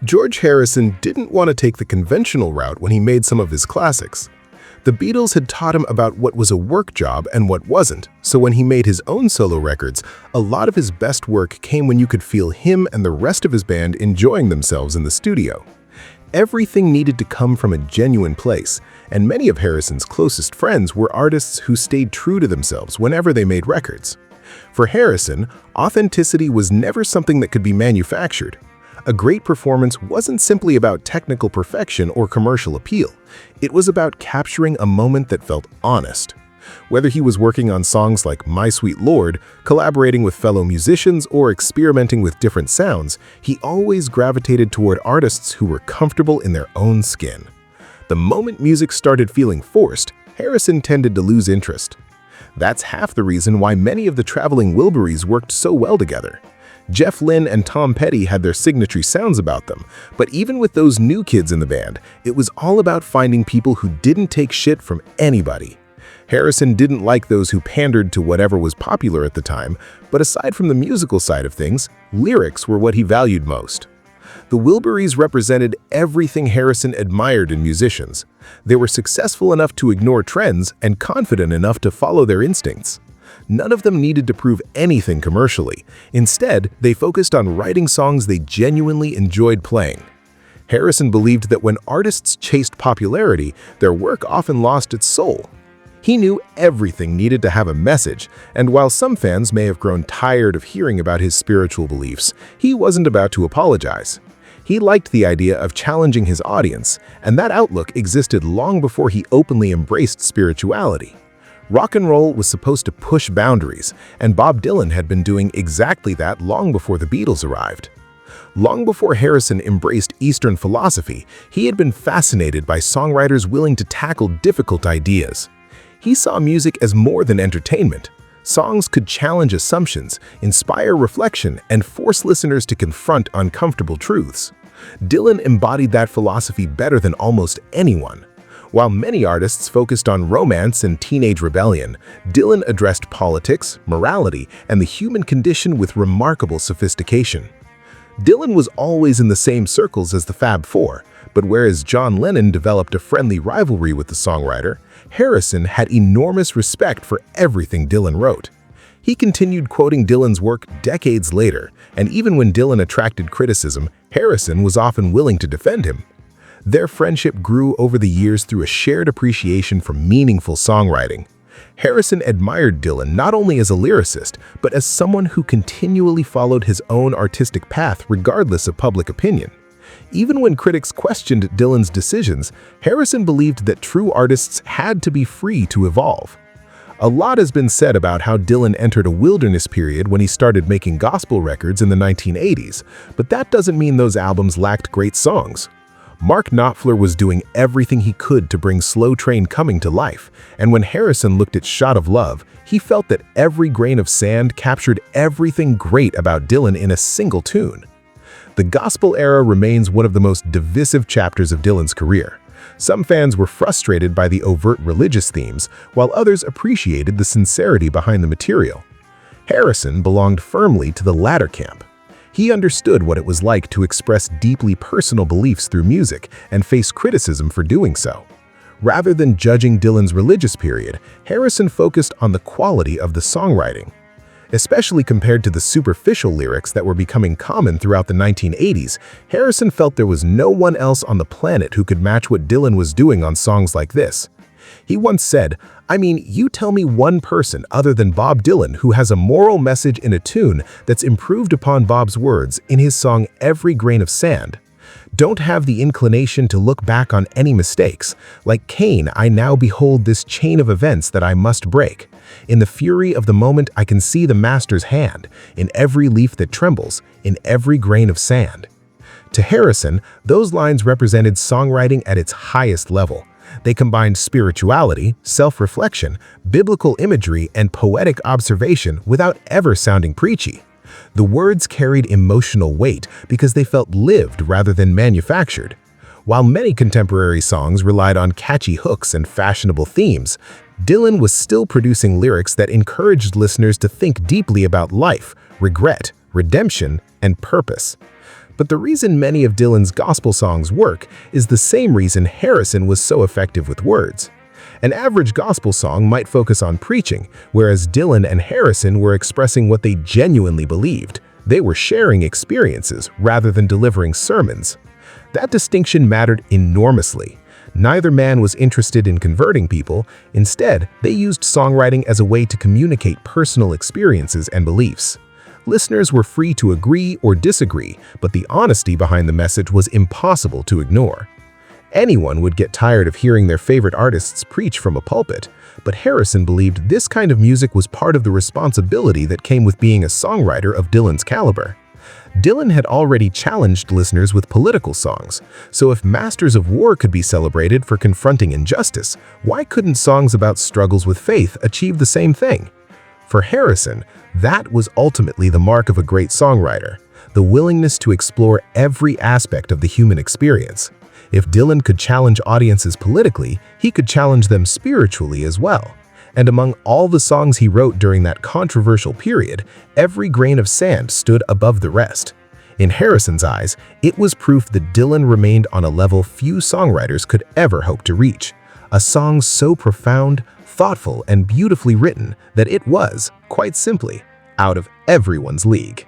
George Harrison didn't want to take the conventional route when he made some of his classics. The Beatles had taught him about what was a work job and what wasn't, so when he made his own solo records, a lot of his best work came when you could feel him and the rest of his band enjoying themselves in the studio. Everything needed to come from a genuine place, and many of Harrison's closest friends were artists who stayed true to themselves whenever they made records. For Harrison, authenticity was never something that could be manufactured. A great performance wasn't simply about technical perfection or commercial appeal. It was about capturing a moment that felt honest. Whether he was working on songs like My Sweet Lord, collaborating with fellow musicians, or experimenting with different sounds, he always gravitated toward artists who were comfortable in their own skin. The moment music started feeling forced, Harrison tended to lose interest. That's half the reason why many of the traveling Wilburys worked so well together. Jeff Lynne and Tom Petty had their signature sounds about them, but even with those new kids in the band, it was all about finding people who didn't take shit from anybody. Harrison didn't like those who pandered to whatever was popular at the time, but aside from the musical side of things, lyrics were what he valued most. The Wilburys represented everything Harrison admired in musicians. They were successful enough to ignore trends and confident enough to follow their instincts. None of them needed to prove anything commercially. Instead, they focused on writing songs they genuinely enjoyed playing. Harrison believed that when artists chased popularity, their work often lost its soul. He knew everything needed to have a message, and while some fans may have grown tired of hearing about his spiritual beliefs, he wasn't about to apologize. He liked the idea of challenging his audience, and that outlook existed long before he openly embraced spirituality. Rock and roll was supposed to push boundaries, and Bob Dylan had been doing exactly that long before the Beatles arrived. Long before Harrison embraced Eastern philosophy, he had been fascinated by songwriters willing to tackle difficult ideas. He saw music as more than entertainment. Songs could challenge assumptions, inspire reflection, and force listeners to confront uncomfortable truths. Dylan embodied that philosophy better than almost anyone. While many artists focused on romance and teenage rebellion, Dylan addressed politics, morality, and the human condition with remarkable sophistication. Dylan was always in the same circles as the Fab Four, but whereas John Lennon developed a friendly rivalry with the songwriter, Harrison had enormous respect for everything Dylan wrote. He continued quoting Dylan's work decades later, and even when Dylan attracted criticism, Harrison was often willing to defend him. Their friendship grew over the years through a shared appreciation for meaningful songwriting. Harrison admired Dylan not only as a lyricist, but as someone who continually followed his own artistic path regardless of public opinion. Even when critics questioned Dylan's decisions, Harrison believed that true artists had to be free to evolve. A lot has been said about how Dylan entered a wilderness period when he started making gospel records in the 1980s, but that doesn't mean those albums lacked great songs. Mark Knopfler was doing everything he could to bring Slow Train Coming to life, and when Harrison looked at Shot of Love, he felt that Every Grain of Sand captured everything great about Dylan in a single tune. The gospel era remains one of the most divisive chapters of Dylan's career. Some fans were frustrated by the overt religious themes, while others appreciated the sincerity behind the material. Harrison belonged firmly to the latter camp. He understood what it was like to express deeply personal beliefs through music and face criticism for doing so. Rather than judging Dylan's religious period, Harrison focused on the quality of the songwriting. Especially compared to the superficial lyrics that were becoming common throughout the 1980s, Harrison felt there was no one else on the planet who could match what Dylan was doing on songs like this. He once said, "I mean, you tell me one person other than Bob Dylan who has a moral message in a tune that's improved upon Bob's words in his song Every Grain of Sand. Don't have the inclination to look back on any mistakes. Like Cain, I now behold this chain of events that I must break. In the fury of the moment I can see the Master's hand, in every leaf that trembles, in every grain of sand." To Harrison, those lines represented songwriting at its highest level. They combined spirituality, self-reflection, biblical imagery, and poetic observation without ever sounding preachy. The words carried emotional weight because they felt lived rather than manufactured. While many contemporary songs relied on catchy hooks and fashionable themes, Dylan was still producing lyrics that encouraged listeners to think deeply about life, regret, redemption, and purpose. But the reason many of Dylan's gospel songs work is the same reason Harrison was so effective with words. An average gospel song might focus on preaching, whereas Dylan and Harrison were expressing what they genuinely believed. They were sharing experiences rather than delivering sermons. That distinction mattered enormously. Neither man was interested in converting people. Instead, they used songwriting as a way to communicate personal experiences and beliefs. Listeners were free to agree or disagree, but the honesty behind the message was impossible to ignore. Anyone would get tired of hearing their favorite artists preach from a pulpit, but Harrison believed this kind of music was part of the responsibility that came with being a songwriter of Dylan's caliber. Dylan had already challenged listeners with political songs, so if Masters of War could be celebrated for confronting injustice, why couldn't songs about struggles with faith achieve the same thing? For Harrison, that was ultimately the mark of a great songwriter, the willingness to explore every aspect of the human experience. If Dylan could challenge audiences politically, he could challenge them spiritually as well. And among all the songs he wrote during that controversial period, every grain of sand stood above the rest. In Harrison's eyes, it was proof that Dylan remained on a level few songwriters could ever hope to reach. A song so profound, thoughtful, and beautifully written that it was, quite simply, out of everyone's league.